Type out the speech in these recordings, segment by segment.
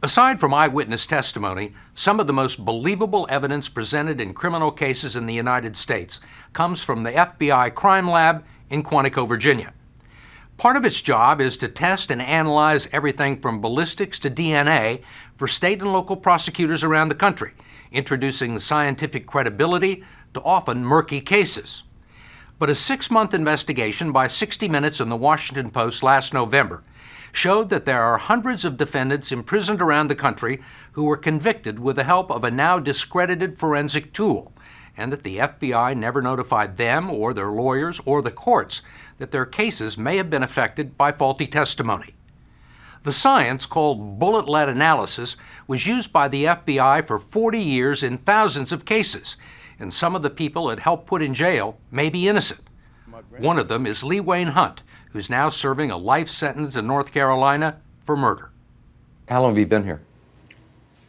Aside from eyewitness testimony, some of the most believable evidence presented in criminal cases in the United States comes from the FBI crime lab in Quantico, Virginia. Part of its job is to test and analyze everything from ballistics to DNA for state and local prosecutors around the country, introducing scientific credibility to often murky cases. But a 6-month investigation by 60 Minutes and the Washington Post last November showed that there are hundreds of defendants imprisoned around the country who were convicted with the help of a now discredited forensic tool, and that the FBI never notified them or their lawyers or the courts that their cases may have been affected by faulty testimony. The science, called bullet-lead analysis, was used by the FBI for 40 years in thousands of cases, and some of the people it helped put in jail may be innocent. One of them is Lee Wayne Hunt, who's now serving a life sentence in North Carolina for murder. How long have you been here?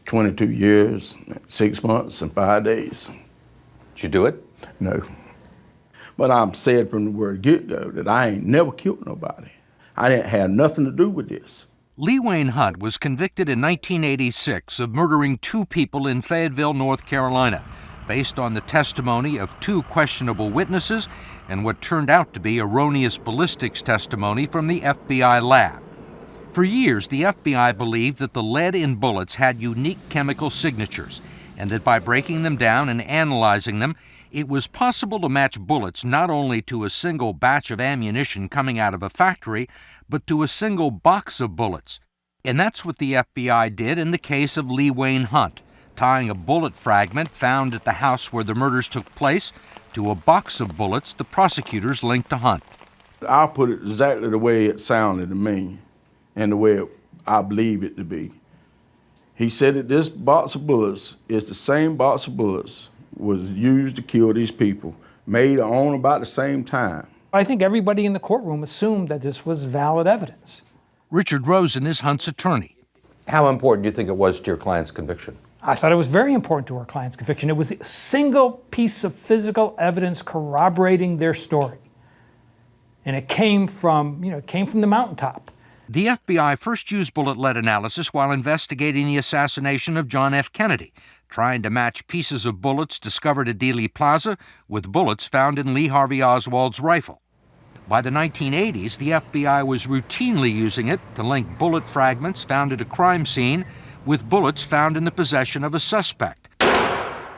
22 years, 6 months, and 5 days. Did you do it? No. But I'm said from the word get-go that I ain't never killed nobody. I didn't have nothing to do with this. Lee Wayne Hunt was convicted in 1986 of murdering 2 people in Fayetteville, North Carolina, based on the testimony of 2 questionable witnesses and what turned out to be erroneous ballistics testimony from the FBI lab. For years, the FBI believed that the lead in bullets had unique chemical signatures, and that by breaking them down and analyzing them, it was possible to match bullets not only to a single batch of ammunition coming out of a factory, but to a single box of bullets. And that's what the FBI did in the case of Lee Wayne Hunt, tying a bullet fragment found at the house where the murders took place to a box of bullets the prosecutors linked to Hunt. I'll put it exactly the way it sounded to me and the way I believe it to be. He said that this box of bullets is the same box of bullets was used to kill these people, made on about the same time. I think everybody in the courtroom assumed that this was valid evidence. Richard Rosen is Hunt's attorney. How important do you think it was to your client's conviction? I thought it was very important to our client's conviction. It was a single piece of physical evidence corroborating their story. And it came from the mountaintop. The FBI first used bullet-lead analysis while investigating the assassination of John F. Kennedy, trying to match pieces of bullets discovered at Dealey Plaza with bullets found in Lee Harvey Oswald's rifle. By the 1980s, the FBI was routinely using it to link bullet fragments found at a crime scene with bullets found in the possession of a suspect,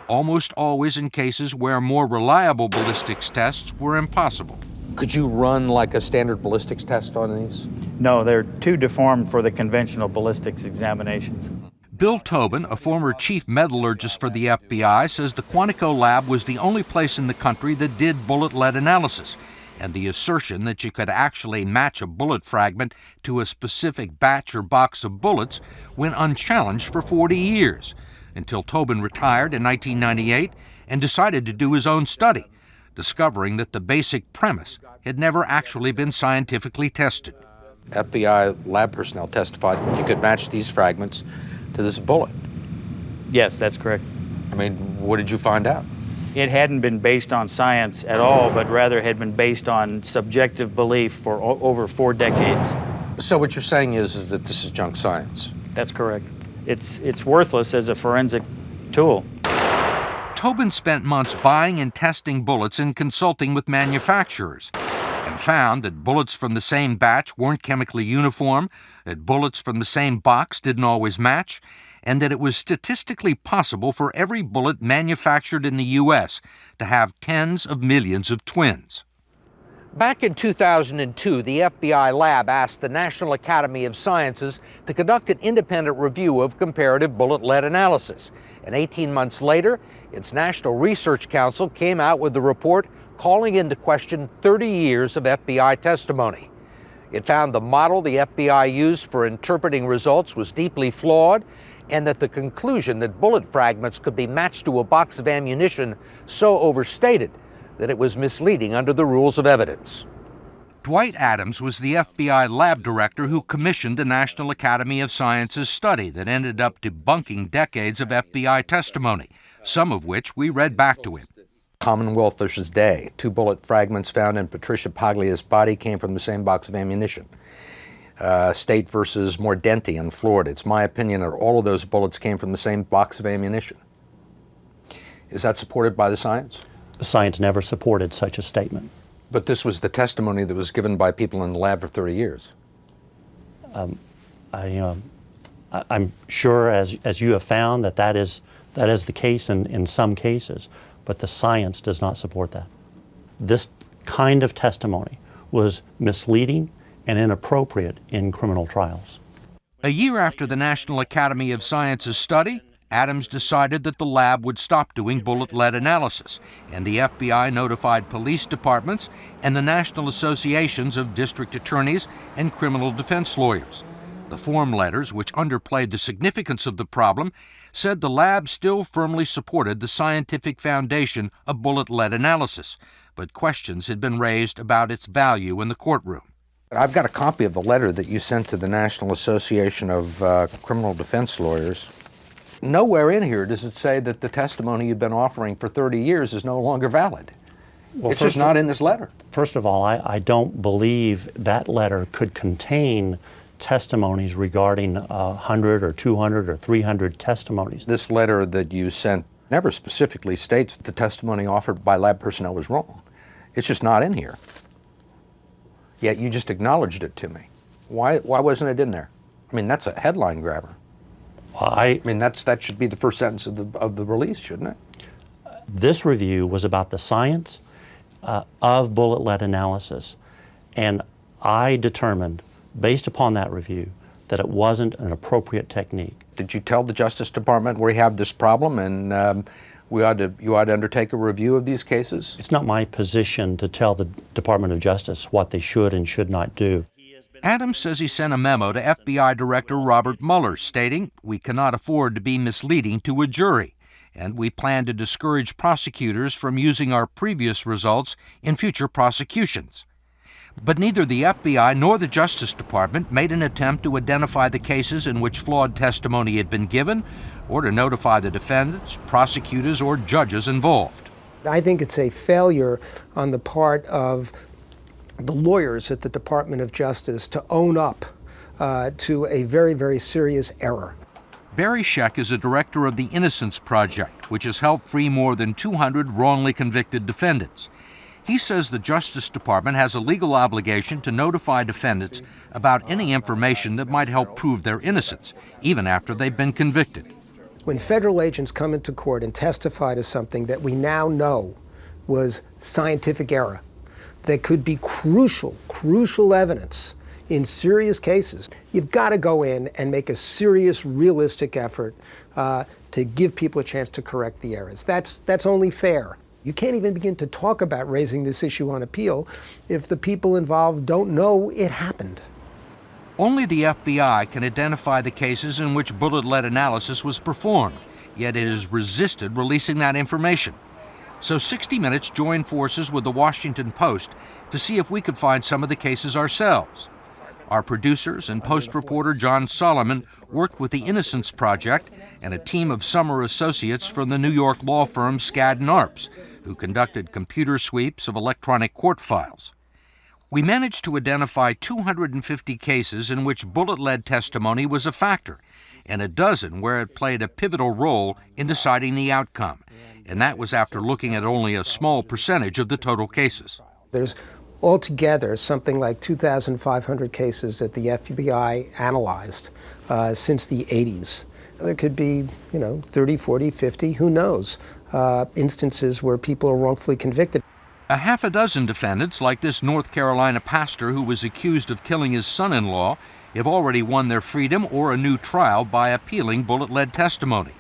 almost always in cases where more reliable ballistics tests were impossible. Could you run like a standard ballistics test on these? No, they're too deformed for the conventional ballistics examinations. Bill Tobin, a former chief metallurgist for the FBI, says the Quantico lab was the only place in the country that did bullet-lead analysis, and the assertion that you could actually match a bullet fragment to a specific batch or box of bullets went unchallenged for 40 years, until Tobin retired in 1998 and decided to do his own study, discovering that the basic premise had never actually been scientifically tested. FBI lab personnel testified that you could match these fragments to this bullet. Yes, that's correct. I mean, what did you find out? It hadn't been based on science at all, but rather had been based on subjective belief for over 4 decades. So what you're saying is that this is junk science? That's correct. It's worthless as a forensic tool. Tobin spent months buying and testing bullets and consulting with manufacturers, and found that bullets from the same batch weren't chemically uniform, that bullets from the same box didn't always match, and that it was statistically possible for every bullet manufactured in the U.S. to have tens of millions of twins. Back in 2002, the FBI lab asked the National Academy of Sciences to conduct an independent review of comparative bullet-lead analysis. And 18 months later, its National Research Council came out with the report calling into question 30 years of FBI testimony. It found the model the FBI used for interpreting results was deeply flawed, and that the conclusion that bullet fragments could be matched to a box of ammunition so overstated that it was misleading under the rules of evidence. Dwight Adams was the FBI lab director who commissioned the National Academy of Sciences study that ended up debunking decades of FBI testimony, some of which we read back to him. Commonwealth versus Day. 2 bullet fragments found in Patricia Paglia's body came from the same box of ammunition. State versus Mordenti in Florida. It's my opinion that all of those bullets came from the same box of ammunition. Is that supported by the science? Science never supported such a statement. But this was the testimony that was given by people in the lab for 30 years. I'm sure, as you have found, that is the case in some cases, but the science does not support that. This kind of testimony was misleading and inappropriate in criminal trials. A year after the National Academy of Sciences study, Adams decided that the lab would stop doing bullet lead analysis, and the FBI notified police departments and the National Associations of District Attorneys and Criminal Defense Lawyers. The form letters, which underplayed the significance of the problem, said the lab still firmly supported the scientific foundation of bullet lead analysis, but questions had been raised about its value in the courtroom. I've got a copy of the letter that you sent to the National Association of Criminal Defense Lawyers. Nowhere in here does it say that the testimony you've been offering for 30 years is no longer valid. Well, it's just not in this letter. First of all, I don't believe that letter could contain testimonies regarding 100 or 200 or 300 testimonies. This letter that you sent never specifically states that the testimony offered by lab personnel was wrong. It's just not in here. Yet you just acknowledged it to me. Why wasn't it in there? I mean, that's a headline grabber. I mean, that should be the first sentence of the release, shouldn't it? This review was about the science of bullet lead analysis, and I determined, based upon that review, that it wasn't an appropriate technique. Did you tell the Justice Department we have this problem and you ought to undertake a review of these cases? It's not my position to tell the Department of Justice what they should and should not do. Adams says he sent a memo to FBI Director Robert Mueller stating, "We cannot afford to be misleading to a jury, and we plan to discourage prosecutors from using our previous results in future prosecutions." But neither the FBI nor the Justice Department made an attempt to identify the cases in which flawed testimony had been given, or to notify the defendants, prosecutors, or judges involved. I think it's a failure on the part of the lawyers at the Department of Justice to own up to a very, very serious error. Barry Scheck is a director of the Innocence Project, which has helped free more than 200 wrongly convicted defendants. He says the Justice Department has a legal obligation to notify defendants about any information that might help prove their innocence, even after they've been convicted. When federal agents come into court and testify to something that we now know was scientific error, that could be crucial evidence in serious cases, you've got to go in and make a serious, realistic effort to give people a chance to correct the errors. That's only fair. You can't even begin to talk about raising this issue on appeal if the people involved don't know it happened. Only the FBI can identify the cases in which bullet lead analysis was performed, yet it has resisted releasing that information. So 60 Minutes joined forces with the Washington Post to see if we could find some of the cases ourselves. Our producers and Post reporter John Solomon worked with the Innocence Project and a team of summer associates from the New York law firm Skadden Arps, who conducted computer sweeps of electronic court files. We managed to identify 250 cases in which bullet lead testimony was a factor, and a dozen where it played a pivotal role in deciding the outcome. And that was after looking at only a small percentage of the total cases. There's altogether something like 2,500 cases that the FBI analyzed since the 80s. There could be, 30, 40, 50, who knows, instances where people are wrongfully convicted. A half a dozen defendants, like this North Carolina pastor who was accused of killing his son-in-law, have already won their freedom or a new trial by appealing bullet lead testimony.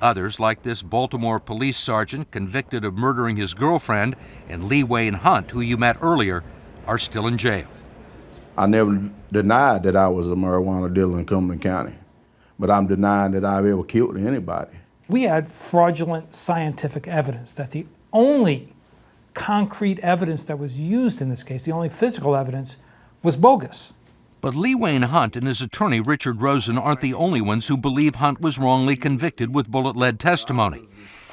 Others, like this Baltimore police sergeant convicted of murdering his girlfriend, and Lee Wayne Hunt, who you met earlier, are still in jail. I never denied that I was a marijuana dealer in Cumberland County, but I'm denying that I've ever killed anybody. We had fraudulent scientific evidence that the only concrete evidence that was used in this case, the only physical evidence, was bogus. But Lee Wayne Hunt and his attorney Richard Rosen aren't the only ones who believe Hunt was wrongly convicted with bullet lead testimony.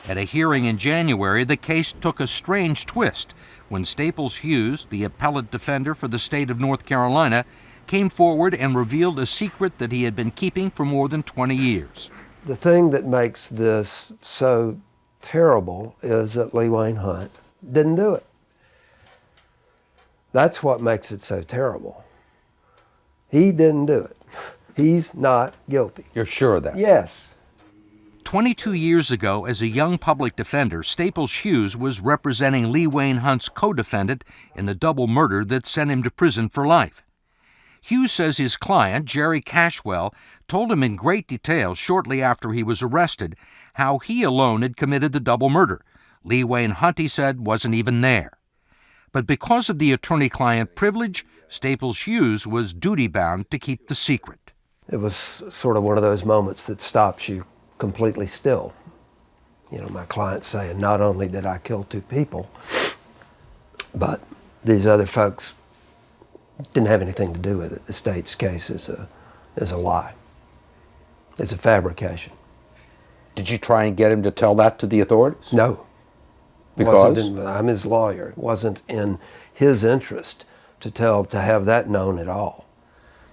At a hearing in January, the case took a strange twist when Staples Hughes, the appellate defender for the state of North Carolina, came forward and revealed a secret that he had been keeping for more than 20 years. The thing that makes this so terrible is that Lee Wayne Hunt didn't do it. That's what makes it so terrible. He didn't do it. He's not guilty. You're sure of that? Yes. 22 years ago, as a young public defender, Staples Hughes was representing Lee Wayne Hunt's co-defendant in the double murder that sent him to prison for life. Hughes says his client, Jerry Cashwell, told him in great detail shortly after he was arrested how he alone had committed the double murder. Lee Wayne Hunt, he said, wasn't even there. But because of the attorney-client privilege, Staples Hughes was duty-bound to keep the secret. It was sort of one of those moments that stops you completely still. You know, my client saying, not only did I kill 2 people, but these other folks didn't have anything to do with it. The state's case is a lie. It's a fabrication. Did you try and get him to tell that to the authorities? No. Because? I'm his lawyer. It wasn't in his interest to have that known at all.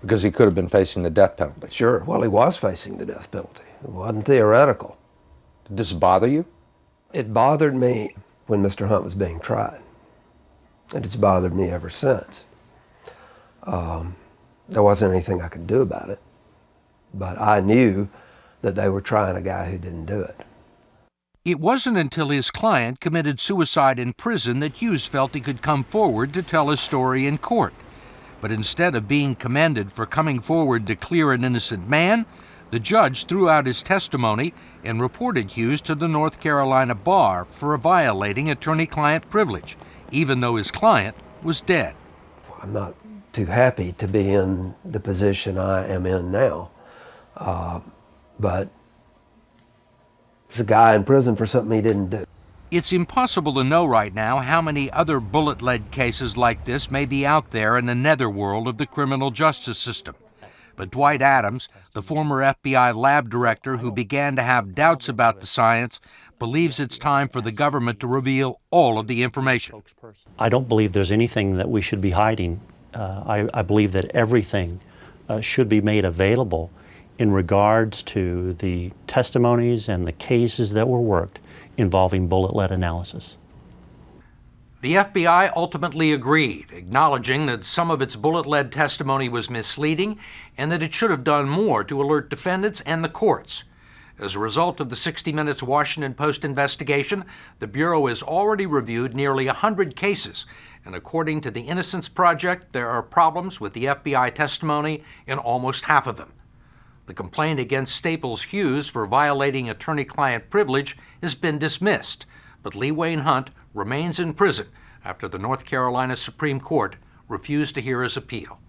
Because he could have been facing the death penalty. Sure. Well, he was facing the death penalty. It wasn't theoretical. Did this bother you? It bothered me when Mr. Hunt was being tried. And it's bothered me ever since. There wasn't anything I could do about it. But I knew that they were trying a guy who didn't do it. It wasn't until his client committed suicide in prison that Hughes felt he could come forward to tell his story in court. But instead of being commended for coming forward to clear an innocent man, the judge threw out his testimony and reported Hughes to the North Carolina bar for violating attorney-client privilege, even though his client was dead. I'm not too happy to be in the position I am in now, but there's a guy in prison for something he didn't do. It's impossible to know right now how many other bullet-lead cases like this may be out there in the netherworld of the criminal justice system. But Dwight Adams, the former FBI lab director who began to have doubts about the science, believes it's time for the government to reveal all of the information. I don't believe there's anything that we should be hiding. I believe that everything should be made available in regards to the testimonies and the cases that were worked involving bullet lead analysis. The FBI ultimately agreed, acknowledging that some of its bullet lead testimony was misleading and that it should have done more to alert defendants and the courts. As a result of the 60 Minutes Washington Post investigation, the Bureau has already reviewed nearly 100 cases, and according to the Innocence Project, there are problems with the FBI testimony in almost half of them. The complaint against Staples Hughes for violating attorney-client privilege has been dismissed, but Lee Wayne Hunt remains in prison after the North Carolina Supreme Court refused to hear his appeal.